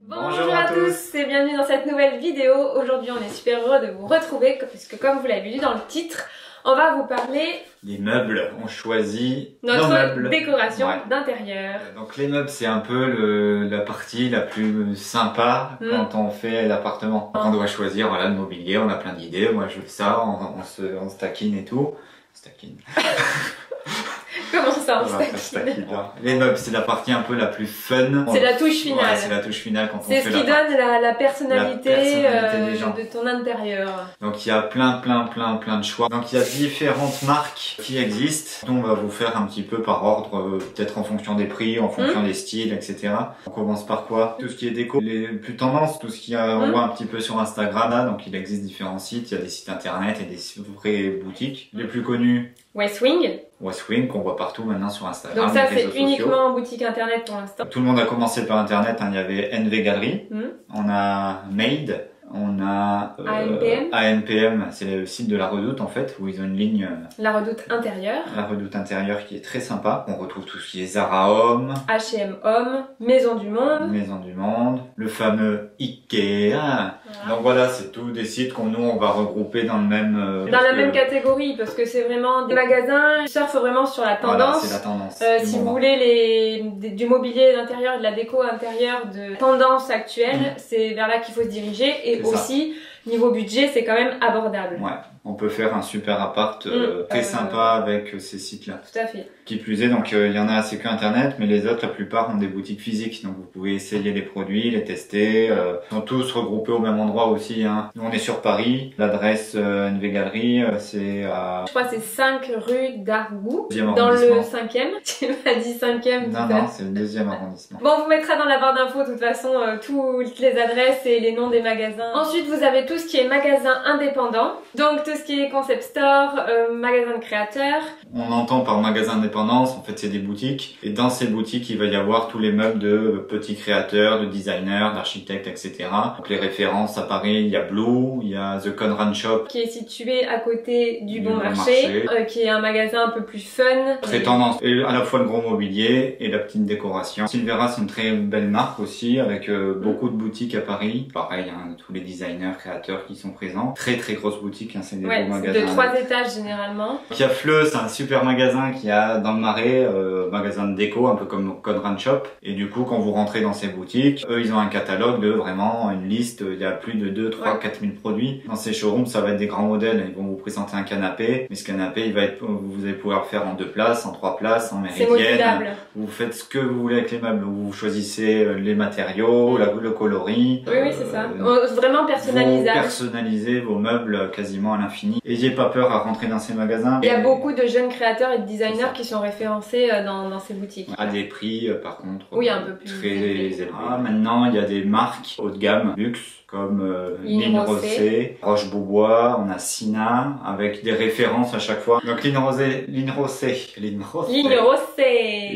Bonjour à tous et bienvenue dans cette nouvelle vidéo. Aujourd'hui on est super heureux de vous retrouver puisque comme vous l'avez vu dans le titre, on va vous parler des meubles. On choisit notre décoration d'intérieur. Donc les meubles c'est un peu la partie la plus sympa quand on fait l'appartement. On doit choisir le mobilier, on a plein d'idées. Moi je fais ça, on se taquine et tout. Comment ça, on se taquine. Les meubles, c'est la partie un peu la plus fun. C'est la touche finale. Ouais, c'est la touche finale quand on fait C'est ce qui donne la personnalité des gens. De ton intérieur. Donc il y a plein de choix. Donc il y a différentes marques qui existent. On va vous faire un petit peu par ordre, peut-être en fonction des prix, en fonction des styles, etc. On commence par quoi? Tout ce qui est déco, les plus tendances, tout ce qu'il y a, on voit un petit peu sur Instagram. Là, donc il existe différents sites. Il y a des sites internet et des vraies boutiques. Les plus connus. Westwing qu'on voit partout maintenant sur Instagram. Donc ça c'est uniquement en boutique internet pour l'instant. Tout le monde a commencé par internet, il y avait NV Gallery, on a Made, on a ANPM, c'est le site de La Redoute en fait, où ils ont une ligne... La Redoute intérieure. La Redoute intérieure qui est très sympa. On retrouve tout ce qui est Zara Home, H&M Home, Maison du Monde. Maison du Monde, le fameux Ikea. Donc voilà, c'est tous des sites qu'on on va regrouper dans le même... dans la même catégorie, parce que c'est vraiment des magasins qui surfent vraiment sur la tendance. Voilà, c'est la tendance. Si vous voulez du mobilier d'intérieur et de la déco intérieure de tendance actuelle, c'est vers là qu'il faut se diriger. Et aussi, niveau budget, c'est quand même abordable. Ouais, on peut faire un super appart très sympa avec ces sites-là. Tout à fait. Qui plus est, donc il y en a, c'est que internet, mais les autres, la plupart ont des boutiques physiques, donc vous pouvez essayer les produits, les tester. Ils sont tous regroupés au même endroit aussi. Nous, on est sur Paris. L'adresse NV Gallery, c'est à... Je crois que c'est 5 rue d'Argout, 2e dans le arrondissement. 5e. Tu m'as dit 5e. Non, c'est le 2e arrondissement. Bon, on vous mettra dans la barre d'infos, de toute façon, toutes les adresses et les noms des magasins. Ensuite, vous avez tout ce qui est magasin indépendant. Donc, tout ce qui est concept store, magasin de créateurs. On entend par magasin indépendant, en fait c'est des boutiques, et dans ces boutiques il va y avoir tous les meubles de petits créateurs, de designers, d'architectes, etc. Donc les références à Paris, il y a Blue, il y a The Conran Shop qui est situé à côté du Bon Marché, qui est un magasin un peu plus fun. Très tendance, et à la fois le gros mobilier et la petite décoration. Silvera c'est une très belle marque aussi, avec beaucoup de boutiques à Paris. Pareil, tous les designers, créateurs qui sont présents. Très grosse boutique, c'est des beaux magasins. De 3 étages généralement. Il y a Fleu, c'est un super magasin qui a dans le Marais, magasin de déco, un peu comme Conran Shop. Et du coup, quand vous rentrez dans ces boutiques, eux, ils ont un catalogue de vraiment une liste. Il y a plus de 2, 3, 4 000 produits. Dans ces showrooms, ça va être des grands modèles. Ils vont vous présenter un canapé. Mais ce canapé, vous allez pouvoir le faire en 2 places, en 3 places, en méridienne. Vous faites ce que vous voulez avec les meubles. Vous choisissez les matériaux, le coloris. Oui, c'est ça. Vraiment personnalisable. Vous personnalisez vos meubles quasiment à l'infini. N'ayez pas peur à rentrer dans ces magasins. Il y a beaucoup de jeunes créateurs et de designers qui sont référencés dans ces boutiques. À des prix par contre un peu plus très élevés. Maintenant il y a des marques haut de gamme, luxe, comme Ligne Rosé, Roche-Beaubois, on a Sina, avec des références à chaque fois. Donc Ligne Rosé.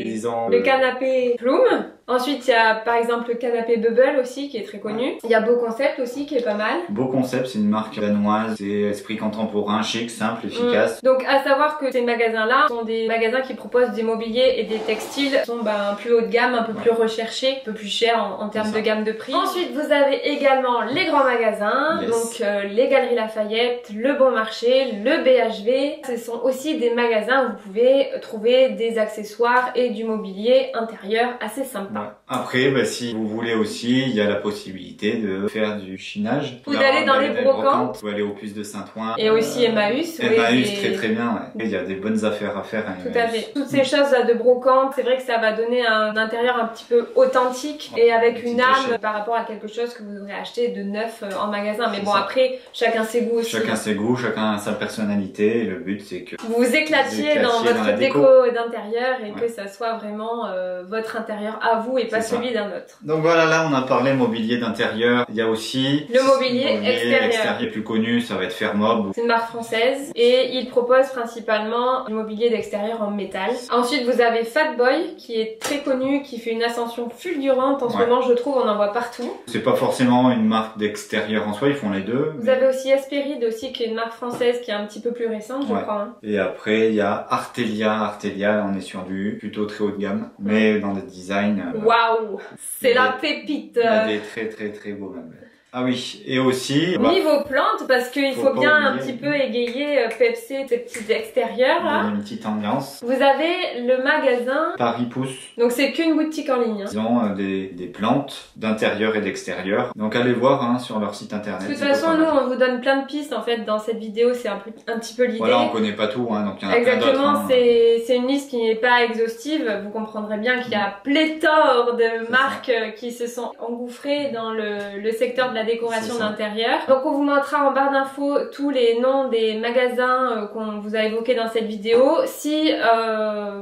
Ils ont le canapé Plume. Ensuite, il y a par exemple le canapé Bubble aussi qui est très connu. Il y a Beau Concept aussi qui est pas mal. Beau Concept, c'est une marque danoise, c'est esprit contemporain, chic, simple, efficace. Donc à savoir que ces magasins-là sont des magasins qui proposent des mobiliers et des textiles qui sont plus haut de gamme, un peu plus recherchés, un peu plus chers en termes de gamme de prix. Ensuite, vous avez également les grands magasins, donc les Galeries Lafayette, le Bon Marché, le BHV. Ce sont aussi des magasins où vous pouvez trouver des accessoires et du mobilier intérieur assez sympa. Après, si vous voulez aussi, il y a la possibilité de faire du chinage. Ou d'aller dans les brocantes. Ou aller au Puce de Saint-Ouen. Et aussi Emmaüs. Emmaüs, très bien. Il y a des bonnes affaires à faire à Emmaüs. Tout à fait. Toutes ces choses là de brocante, c'est vrai que ça va donner un intérieur un petit peu authentique et avec une âme par rapport à quelque chose que vous aurez acheté de neuf en magasin. Mais bon, après, chacun ses goûts aussi. Chacun ses goûts, chacun sa personnalité. Et le but, c'est que vous vous éclatiez dans votre déco d'intérieur et que ça soit vraiment votre intérieur à vous et pas celui d'un autre. Donc voilà, là on a parlé mobilier d'intérieur. Il y a aussi le mobilier extérieur. Plus connu, ça va être Fermob. C'est une marque française et il propose principalement du mobilier d'extérieur en métal. Ensuite vous avez Fatboy qui est très connu, qui fait une ascension fulgurante en ce moment, je trouve, on en voit partout. C'est pas forcément une marque d'extérieur en soi, ils font les deux. Vous avez aussi Espéride aussi qui est une marque française qui est un petit peu plus récente, je crois. Et après il y a Artelia. Artelia, on est sur du plutôt très haut de gamme, mais dans des designs. Waouh! waouh, c'est la pépite. Il y a des très beaux meubles. Ah oui, et aussi... Niveau plantes, parce qu'il faut bien un petit peu oublier. égayer, pepser ces petits extérieurs là. Donner une petite ambiance. Vous avez le magasin Paris Pousse. Donc c'est qu'une boutique en ligne. Ils ont des plantes d'intérieur et d'extérieur. Donc allez voir hein, sur leur site internet. De toute façon, nous on vous donne plein de pistes en fait dans cette vidéo, c'est un petit peu l'idée. Voilà, on connaît pas tout, hein, donc il y en a Exactement, plein d'autres. Hein. c'est une liste qui n'est pas exhaustive. Vous comprendrez bien qu'il y a pléthore de marques qui se sont engouffrées dans le secteur de la décoration d'intérieur. Donc on vous mettra en barre d'infos tous les noms des magasins qu'on vous a évoqués dans cette vidéo. Si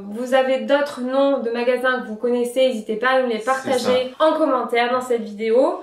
vous avez d'autres noms de magasins que vous connaissez, n'hésitez pas à nous les partager en commentaire dans cette vidéo.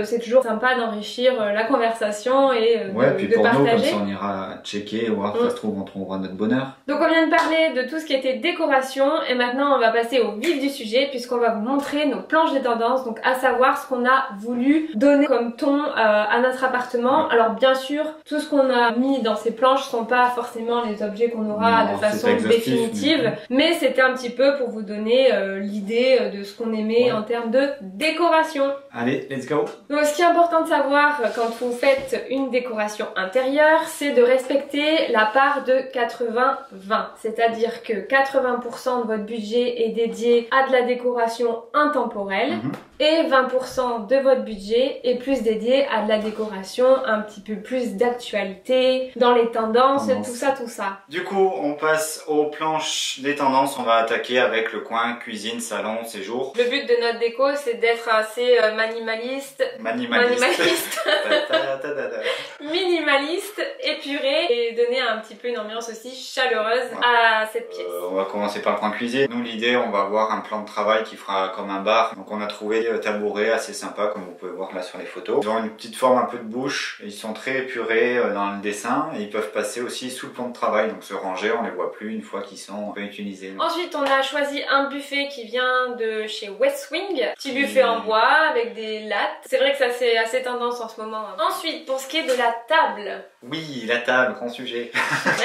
C'est toujours sympa d'enrichir la conversation et puis de pour partager. nous, comme ça on ira checker, voir si ça se trouve, on trouvera notre bonheur. Donc on vient de parler de tout ce qui était décoration et maintenant on va passer au vif du sujet puisqu'on va vous montrer nos planches des tendances, donc à savoir ce qu'on a voulu donner comme ton à notre appartement. Alors bien sûr, tout ce qu'on a mis dans ces planches sont pas forcément les objets qu'on aura de façon définitive, mais c'était un petit peu pour vous donner l'idée de ce qu'on aimait en termes de décoration. Allez, let's go! Donc ce qui est important de savoir quand vous faites une décoration intérieure, c'est de respecter la part de 80-20. C'est-à-dire que 80% de votre budget est dédié à de la décoration intemporelle et 20% de votre budget est plus dédié à de la décoration un petit peu plus d'actualité, dans les tendances, tout ça. Du coup, on passe aux planches des tendances. On va attaquer avec le coin cuisine, salon, séjour. Le but de notre déco, c'est d'être assez minimaliste, épuré et donner un petit peu une ambiance aussi chaleureuse à cette pièce. On va commencer par le coin cuisine. Nous, l'idée, on va avoir un plan de travail qui fera comme un bar. Donc on a trouvé des tabourets assez sympas, comme vous pouvez voir là sur les photos. Ils ont une petite forme un peu de bouche. Ils sont très épurés dans le dessin et ils peuvent passer aussi sous le plan de travail. Donc se ranger, on les voit plus une fois qu'ils sont utilisés. Ensuite, on a choisi un buffet qui vient de chez West Wing. Petit buffet en bois avec des lattes. C'est vrai que ça c'est assez tendance en ce moment. Ensuite, pour ce qui est de la table. Oui, la table, grand sujet.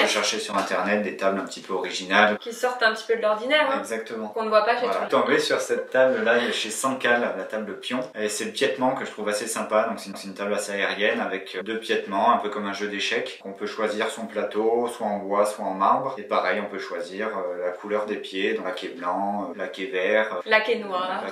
Je cherchais sur internet des tables un petit peu originales. Qui sortent un petit peu de l'ordinaire. Exactement. Qu'on ne voit pas chez tout le monde. Tombé sur cette table là, chez Sancal, la table pion. Et c'est le piétement que je trouve assez sympa. Donc c'est une table assez aérienne avec deux piétements, un peu comme un jeu d'échecs. On peut choisir son plateau, soit en bois, soit en marbre. Et pareil, on peut choisir la couleur des pieds, donc laqué blanc, laqué vert, laqué noir.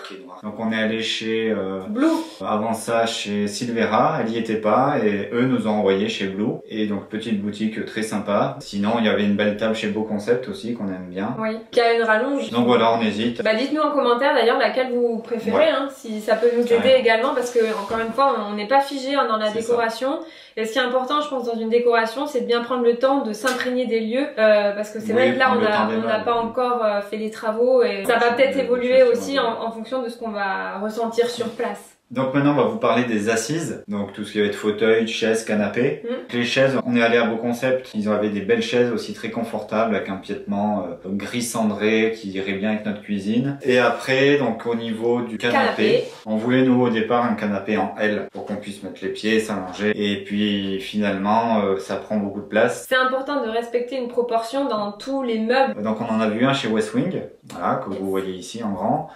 Donc on est allé chez Blue. Avant ça chez Silvera, elle y était pas et eux nous ont envoyé chez Blue. Et donc petite boutique très sympa. Sinon il y avait une belle table chez Beau Concept aussi qu'on aime bien. Oui, qui a une rallonge. Donc voilà, on hésite. Bah dites-nous en commentaire d'ailleurs laquelle vous préférez, si ça peut nous aider également parce que encore une fois on n'est pas figé dans la décoration. Et ce qui est important je pense dans une décoration c'est de bien prendre le temps de s'imprégner des lieux parce que c'est vrai que là on n'a pas encore fait les travaux et ça va peut-être évoluer aussi en fonction de ce qu'on va ressentir sur place. Donc maintenant on va vous parler des assises, donc tout ce qui va être fauteuil, chaises, canapé. Les chaises, on est allé à Beau Concept, ils avaient des belles chaises aussi très confortables avec un piétement gris cendré qui irait bien avec notre cuisine. Et après donc au niveau du canapé, on voulait nous au départ un canapé en L pour qu'on puisse mettre les pieds, s'allonger et puis finalement ça prend beaucoup de place. C'est important de respecter une proportion dans tous les meubles. Donc on en a vu un chez West Wing, voilà, que vous voyez ici en grand.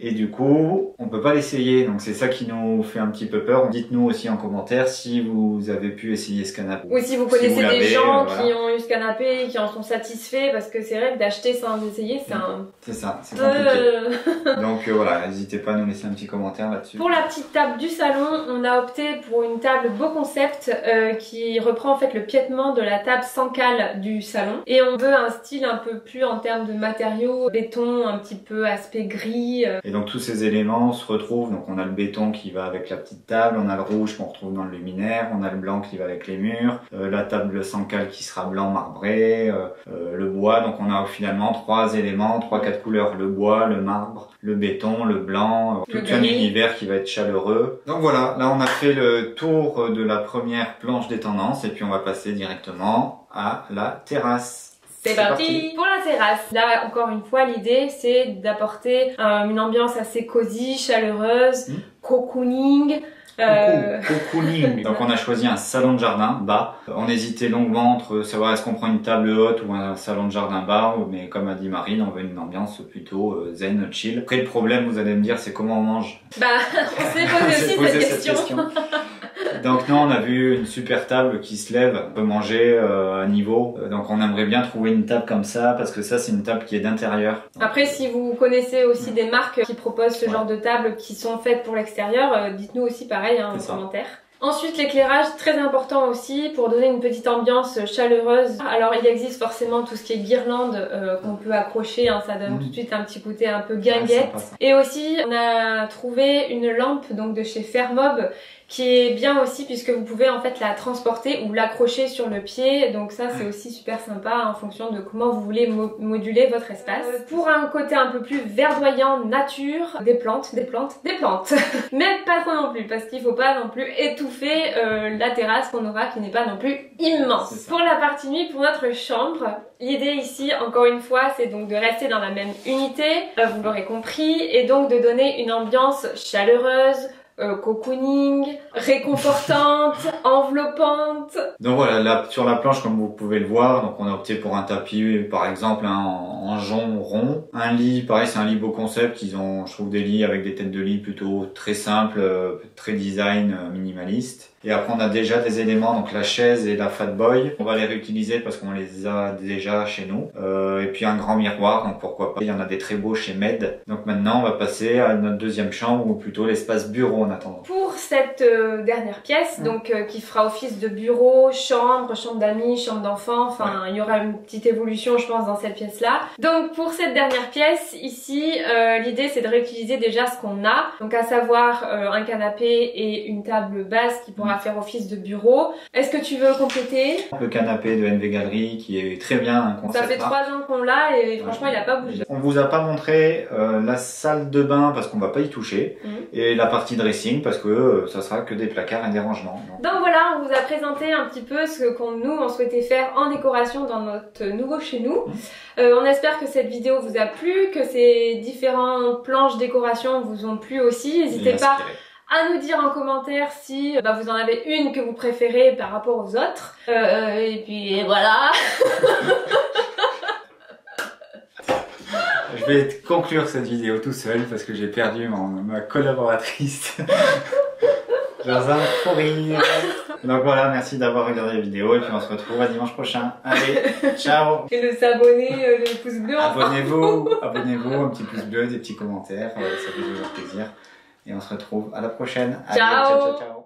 Et du coup, on peut pas l'essayer, donc c'est ça qui nous fait un petit peu peur. Dites-nous aussi en commentaire si vous avez pu essayer ce canapé. Ou si vous connaissez des gens qui ont eu ce canapé et qui en sont satisfaits, parce que c'est vrai que d'acheter sans essayer, c'est un... C'est ça, c'est compliqué. Donc voilà, n'hésitez pas à nous laisser un petit commentaire là-dessus. Pour la petite table du salon, on a opté pour une table Beau Concept qui reprend en fait le piétement de la table Sancal du salon. Et on veut un style un peu plus en termes de matériaux, béton, un petit peu aspect gris. Et donc tous ces éléments se retrouvent, donc on a le béton qui va avec la petite table, on a le rouge qu'on retrouve dans le luminaire, on a le blanc qui va avec les murs, la table Sancal qui sera blanc marbré, le bois, donc on a finalement 3 éléments, 3-4 couleurs, le bois, le marbre, le béton, le blanc, tout un univers qui va être chaleureux. Donc voilà, là on a fait le tour de la première planche des tendances et puis on va passer directement à la terrasse. C'est parti pour la terrasse. Là, encore une fois, l'idée, c'est d'apporter une ambiance assez cosy, chaleureuse, cocooning. Cocooning. Donc on a choisi un salon de jardin bas. On hésitait longuement entre savoir est-ce qu'on prend une table haute ou un salon de jardin bas, mais comme a dit Marine, on veut une ambiance plutôt zen, chill. Après le problème, vous allez me dire, c'est comment on mange. Bah, on s'est posé aussi cette question. Donc non, on a vu une super table qui se lève, on peut manger à niveau. Donc on aimerait bien trouver une table comme ça, parce que ça c'est une table qui est d'intérieur. Après, si vous connaissez aussi des marques qui proposent ce genre de tables qui sont faites pour l'extérieur, dites-nous aussi pareil en commentaire. Ensuite, l'éclairage, très important aussi pour donner une petite ambiance chaleureuse. Alors, il existe forcément tout ce qui est guirlande qu'on peut accrocher, hein, ça donne tout de suite un petit côté un peu guinguette. Et aussi, on a trouvé une lampe donc de chez Fermob qui est bien aussi puisque vous pouvez en fait la transporter ou l'accrocher sur le pied. Donc ça, c'est aussi super sympa en fonction de comment vous voulez moduler votre espace. Pour un côté un peu plus verdoyant, nature, des plantes. Mais pas trop non plus parce qu'il faut pas non plus étouffer la terrasse qu'on aura qui n'est pas non plus immense. Pour la partie nuit, pour notre chambre, l'idée ici, encore une fois, c'est donc de rester dans la même unité, vous l'aurez compris, et donc de donner une ambiance chaleureuse, cocooning, réconfortante, enveloppante. Donc voilà, là sur la planche comme vous pouvez le voir, donc on a opté pour un tapis par exemple en jonc rond. Un lit, pareil c'est un lit beau concept, ils ont je trouve des lits avec des têtes de lit plutôt très simples, très design minimaliste. Et après on a déjà des éléments, donc la chaise et la Fat Boy, on va les réutiliser parce qu'on les a déjà chez nous. Et puis un grand miroir, donc pourquoi pas, il y en a des très beaux chez Med. Donc maintenant on va passer à notre deuxième chambre ou plutôt l'espace bureau en attendant. Pour cette dernière pièce, donc qui fera office de bureau, chambre d'amis, chambre d'enfants, enfin il y aura une petite évolution je pense dans cette pièce là. Donc pour cette dernière pièce ici, l'idée c'est de réutiliser déjà ce qu'on a, donc à savoir un canapé et une table basse qui pourra faire office de bureau. Est-ce que tu veux compléter? Le canapé de NV Galerie qui est très bien, un concept. Ça fait 3 ans qu'on l'a et franchement il a pas bougé. On vous a pas montré la salle de bain parce qu'on va pas y toucher et la partie dressing parce que ça sera que des placards et des rangements. Donc voilà, on vous a présenté un petit peu ce qu'on on souhaitait faire en décoration dans notre nouveau chez nous. On espère que cette vidéo vous a plu, que ces différentes planches décoration vous ont plu aussi. N'hésitez pas à nous dire en commentaire si vous en avez une que vous préférez par rapport aux autres. Et puis voilà. Je vais conclure cette vidéo tout seul parce que j'ai perdu ma collaboratrice. Dans un fou rire. Donc voilà, merci d'avoir regardé la vidéo et puis on se retrouve à dimanche prochain. Allez, ciao. Et de s'abonner, le pouce bleu. Abonnez-vous, un petit pouce bleu, des petits commentaires, ça fait toujours plaisir. Et on se retrouve à la prochaine. Allez, ciao, ciao.